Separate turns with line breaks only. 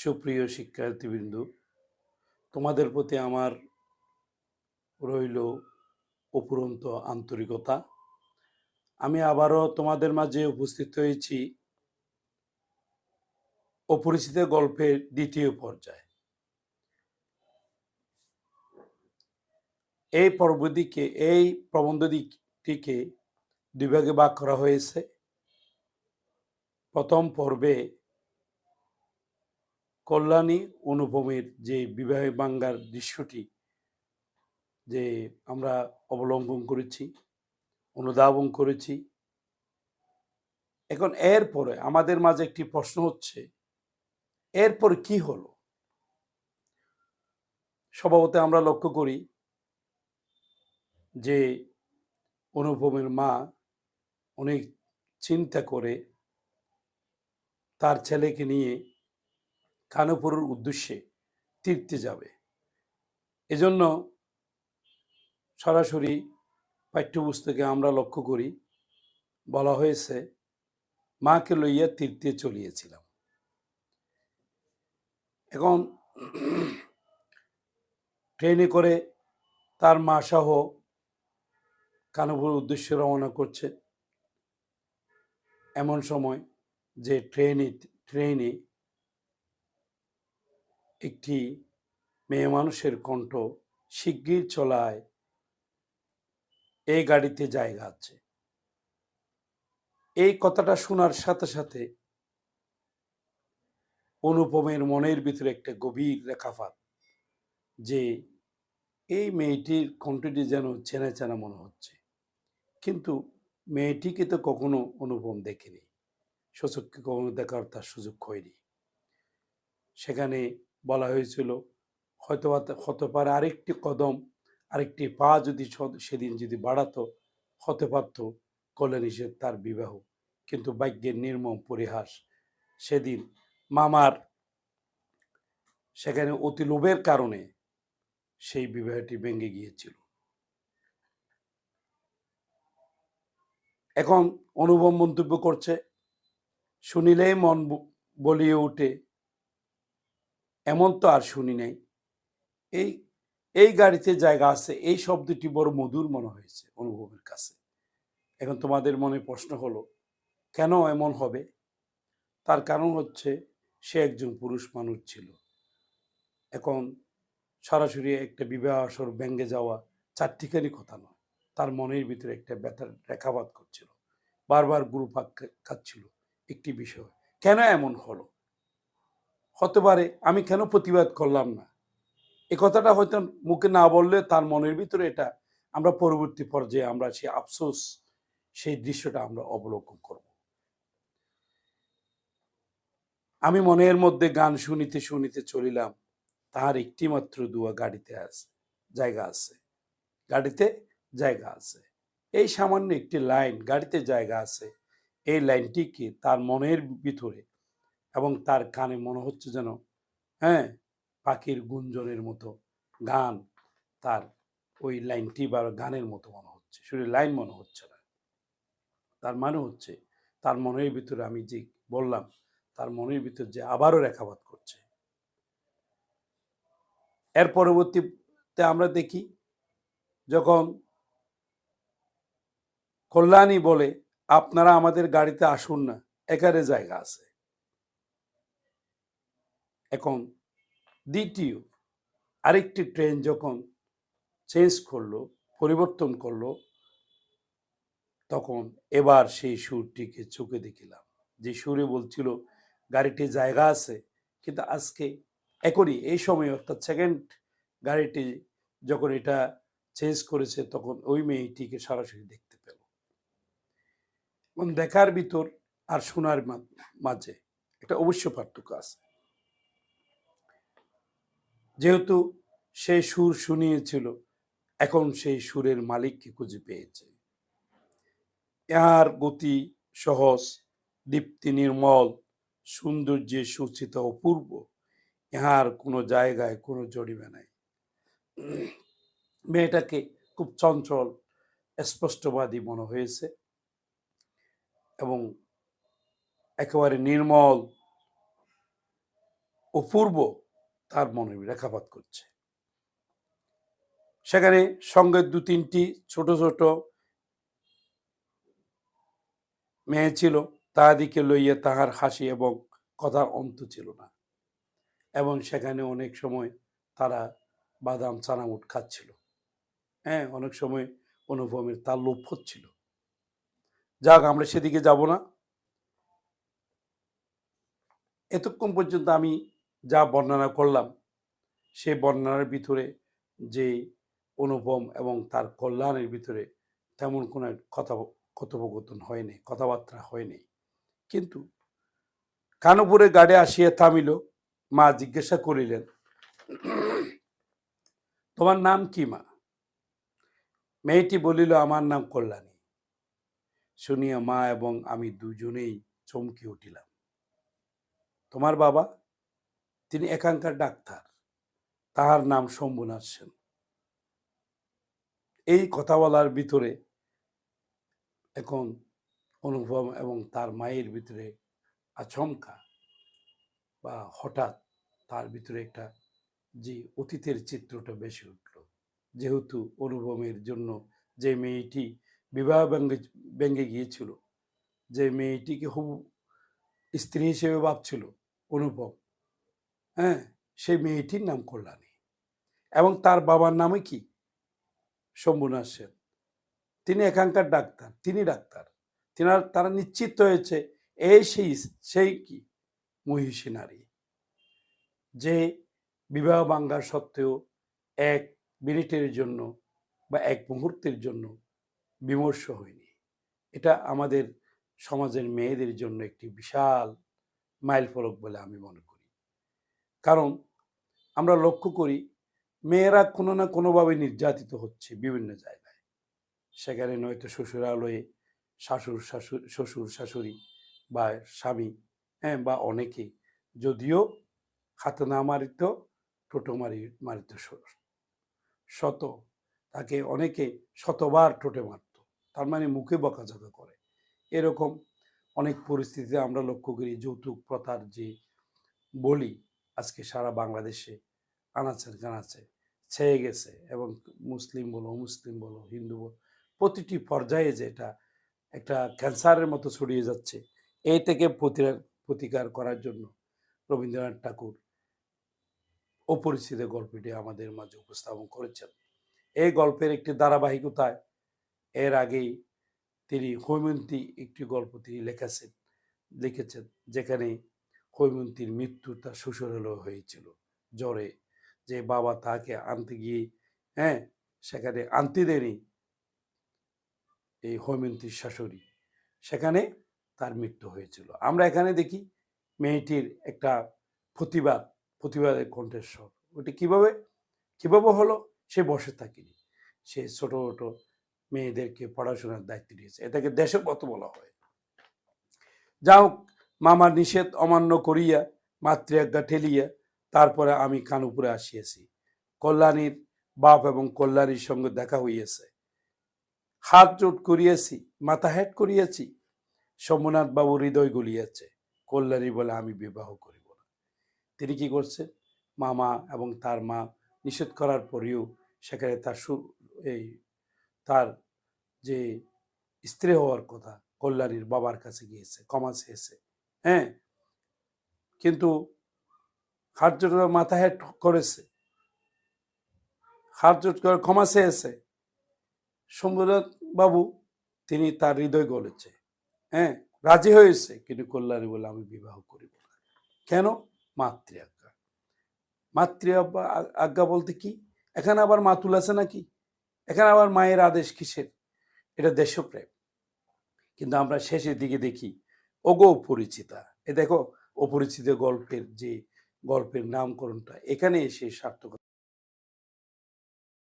সুপ্রিয় শিক্ষার্থীবৃন্দ, তোমাদের প্রতি আমার রইল অফুরন্ত আন্তরিকতা। আমি আবারও তোমাদের মাঝে উপস্থিত হয়েছি অপরিচিত গল্পের দ্বিতীয় পর্যায়ে। এই প্রবন্ধটিকে দুই ভাগে ভাগ করা হয়েছে। প্রথম পর্বে কল্যাণী অনুপমের যে বিবাহ ভাঙ্গার দৃশ্যটি যে আমরা অবলম্বন করেছি, অনুধাবন করেছি। এখন এরপরে আমাদের মাঝে একটি প্রশ্ন হচ্ছে, এরপর কি হলো? স্বভাবত আমরা লক্ষ্য করি যে অনুপমের মা অনেক চিন্তা করে তার ছেলেকে নিয়ে খানাপুরের উদ্দেশ্যে তীর্থে যাবে। এজন্য সরাসরি পাঠ্যপুস্তকে আমরা লক্ষ্য করি, বলা হয়েছে মাকে লইয়া তীর্থে চলিয়েছিলাম। এখন ট্রেনে করে তার মা সহ খানাপুরের উদ্দেশ্যে রওনা করছে। এমন সময় যে ট্রেনে একটি মেয়ে মানুষের কণ্ঠ, শিগগির চলায়, এই গাড়িতে জায়গা আছে। এই কথাটা শোনার সাথে সাথে অনুপমের মনের ভিতরে একটা গভীর রেখাপাত, যে এই মেয়েটির কণ্ঠটি যেন চেনা চেনা মনে হচ্ছে, কিন্তু মেয়েটিকে তো কখনো অনুপম দেখেনি, সচক্ষে কখনো দেখার তার সুযোগ হয়নি। সেখানে বলা হয়েছিল হতে পারে আরেকটি কদম, আরেকটি পা যদি সেদিন যদি বাড়াতো, হতে পারত কল্যাণীর তার বিবাহ। কিন্তু ভাগ্যের নির্মম পরিহাস, সেদিন মামার সেখানে অতি লোভের কারণে সেই বিবাহটি ভেঙে গিয়েছিল। এখন অনুপম মন্তব্য করছে, শুনিলেই মন বলিয়ে ওঠে, এমন তো আর শুনি নাই। এই এই গাড়িতে জায়গা আছে, এই শব্দটি বড় মধুর মনে হয়েছে অনুভবের কাছে। এখন তোমাদের মনে প্রশ্ন হলো, কেন এমন হবে? তার কারণ হচ্ছে সে একজন পুরুষ মানুষ ছিল। এখন সরাসরি একটা বিবাহ আসর ভেঙে যাওয়া চারটিখানি কথা নয়, তার মনের ভিতরে একটা ব্যথার রেখাপাত করছিল, বারবার ঘুরপাক খাচ্ছিল একটি বিষয়, কেন এমন হলো? হতে পারে আমি কেন প্রতিবাদ করলাম না, এই কথাটা হয়তো মুখে না বললে তার মনের ভিতরে এটা আমরা পরবর্তী পর্যায়ে আমরা সেই আফসোস, সেই দৃশ্যটা আমরা অবলোকন করব। আমি মনের মধ্যে গান শুনিতে শুনিতে চলিলাম, তাহার একটি মাত্র দুয়া গাড়িতে আছে, জায়গা আছে, গাড়িতে জায়গা আছে। এই সামান্য একটি লাইন, গাড়িতে জায়গা আছে, এই লাইনটিকে তার মনের ভিতরে এবং তার কানে মনে হচ্ছে যেন পাখির গুঞ্জনের মতো গান, তার ওই লাইনটি বা গানের মতো মনে হচ্ছে, শুধু লাইন মনে হচ্ছে না। তার মানে হচ্ছে তার মনের ভিতরে, আমি যে বললাম, তার মনের ভিতর যে আবারও রেখাপাত করছে। এর পরবর্তীতে আমরা দেখি, যখন কল্যাণী বলে, আপনারা আমাদের গাড়িতে আসুন না, এখানে জায়গা আছে। এখন দ্বিতীয় আরেকটি ট্রেন যখন চেঞ্জ করলো, পরিবর্তন করলো, তখন এবার সেই সুরটিকে চোখে দেখিলাম, যে সুরে বলছিল গাড়িটি জায়গা আছে। কিন্তু আজকে এখনই এই সময়, অর্থাৎ সেকেন্ড গাড়িটি যখন এটা চেঞ্জ করেছে, তখন ওই মেয়েটিকে সরাসরি দেখতে পেল। এবং দেখার ভিতর আর শোনার মাঝে একটা অবশ্য পার্থক্য আছে। যেহেতু সে সুর শুনিয়েছিল, এখন সেই সুরের মালিককে খুঁজে পেয়েছে। ইহার গতি সহজ, দীপ্তি নির্মল, সৌন্দর্যে সূচিত অপূর্ব, ইহার কোনো জায়গায় কোনো জড়িবে নাই। মেয়েটাকে খুব চঞ্চল, স্পষ্টবাদী মনে হয়েছে এবং একেবারে নির্মল অপূর্ব তার মনে রেখাপাত করছে। সেখানে সঙ্গে ২-৩টি ছোট ছোট মেয়ে ছিল, তাহাদিকে লইয়া তাহার হাসি এবং কথার অন্ত ছিল না। এবং সেখানে অনেক সময় তারা বাদাম চানামুট খাচ্ছিল। হ্যাঁ, অনেক সময় অনুপমের তার লোভ হচ্ছিল। যাক, আমরা সেদিকে যাব না। এতক্ষণ পর্যন্ত আমি যা বর্ণনা করলাম, সেই বর্ণনার ভিতরে যে অনুপম এবং তার কল্যাণের ভিতরে তেমন কোনো কথোপকথন হয়নি, কথাবার্তা হয়নি। কিন্তু কানপুরে গাড়ি আসিয়া থামিল। মা জিজ্ঞাসা করিলেন, তোমার নাম কি মা? মেয়েটি বলিল, আমার নাম কল্যাণী। শুনিয়া মা এবং আমি দুজনেই চমকে উঠিলাম। তোমার বাবা? তিনি এখানকার ডাক্তার, তাহার নাম শম্ভুনাথ সেন। এই কথা বলার ভিতরে এখন অনুপম এবং তার মায়ের ভিতরে আচমকা বা হঠাৎ তার ভিতরে একটা যে অতীতের চিত্রটা বেশি উঠল। যেহেতু অনুপমের জন্য যে মেয়েটি বিবাহ ভেঙে গিয়েছিল, যে মেয়েটিকে হবু স্ত্রী হিসেবে ভাবছিল অনুপম, হ্যাঁ, সেই মেয়েটির নাম কল্যাণী এবং তার বাবার নামে কি? শম্ভুনাথ সেন। তিনি এখানকার ডাক্তার, তিনি ডাক্তার। তারা নিশ্চিত হয়েছে এই সেই কি মহিষী নারী, যে বিবাহ ভাঙ্গার সত্ত্বেও এক মিনিটের জন্য বা এক মুহূর্তের জন্য বিমর্ষ হয়নি। এটা আমাদের সমাজের মেয়েদের জন্য একটি বিশাল মাইল ফলক বলে আমি মনে করি। কারণ আমরা লক্ষ্য করি মেয়েরা কোনো না কোনোভাবে নির্যাতিত হচ্ছে বিভিন্ন জায়গায়। সেখানে নয়তো শ্বশুরালয়ে শ্বশুর শাশুড়ি বা স্বামী, হ্যাঁ, বা অনেকে, যদিও হাতে না মারিত টোটো মারিত শত, তাকে অনেকে শতবার টোটে মারত, তার মানে মুখে বকাঝকা করে। এরকম অনেক পরিস্থিতিতে আমরা লক্ষ্য করি যৌতুক প্রথার যে বলি আজকে সারা বাংলাদেশে আনাচে কানাচে ছেয়ে গেছে, এবং মুসলিম বলো, অমুসলিম বলো, হিন্দু বলো, প্রতিটি পর্যায়ে যে এটা একটা ক্যান্সারের মতো ছড়িয়ে যাচ্ছে, এই থেকে প্রতিকার করার জন্য রবীন্দ্রনাথ ঠাকুর অপরিচিত গল্পটি আমাদের মাঝে উপস্থাপন করেছেন। এই গল্পের একটি ধারাবাহিকতায় এর আগেই তিনি হৈমন্তী একটি গল্প তিনি লিখেছেন, যেখানে হৈমন্তীর মৃত্যু তার শ্বশুরালয় হয়েছিল জ্বরে, যে বাবা তাকে আনতে গিয়ে, হ্যাঁ, সেখানে আনতে দেয়নি এই হৈমন্তীর শাশুড়ি, সেখানে তার মৃত্যু হয়েছিল। আমরা এখানে দেখি মেয়েটির একটা প্রতিবাদের কণ্ঠস্বর। ওটি কিভাবে হলো? সে বসে থাকেনি, সে ছোট ছোট মেয়েদেরকে পড়াশোনার দায়িত্ব দিয়েছে। এটাকে দেশপথ বলা হয়। যাও, মামার নিষেধ অমান্য করিয়া মাতৃআজ্ঞা ঠেলিয়া তারপরে আমি কানুপুরে আসিয়াছি। কল্যাণীর বাপ এবং কল্যাণীর সঙ্গে দেখা হইয়াছে। হাত জোট করিয়াছি, মাথা হেট করিয়াছি। সোমনাথ বাবু হৃদয় গলিয়াছে। কল্যাণী বলে, আমি বিবাহ করিব না। তিনি কি করছেন? মামা এবং তার মা নিষেধ করার পরেও সেখানে তার যে স্ত্রী হওয়ার কথা কল্যাণীর বাবার কাছে গিয়েছে, ক্ষমা চেয়েছে। হ্যাঁ, কিন্তু হাত জোট করে মাথা হেট করেছে, হাত জোট করে ক্ষমা চেয়েছে। শম্ভুনাথ বাবু তিনি তার হৃদয় গলেছে, হ্যাঁ, রাজি হয়েছে, কিন্তু কল্যাণী বলে, আমি বিবাহ করিব না। কেন? মাতৃআজ্ঞা। আজ্ঞা বলতে কি? এখানে আবার মাতুল আছে নাকি? এখানে আবার মায়ের আদেশ কিসের? এটা দেশপ্রেম। কিন্তু আমরা শেষের দিকে দেখি ওগো পরিচিতা, এ দেখো অপরিচিত গল্পের নামকরণটা এখানে এসে সার্থক।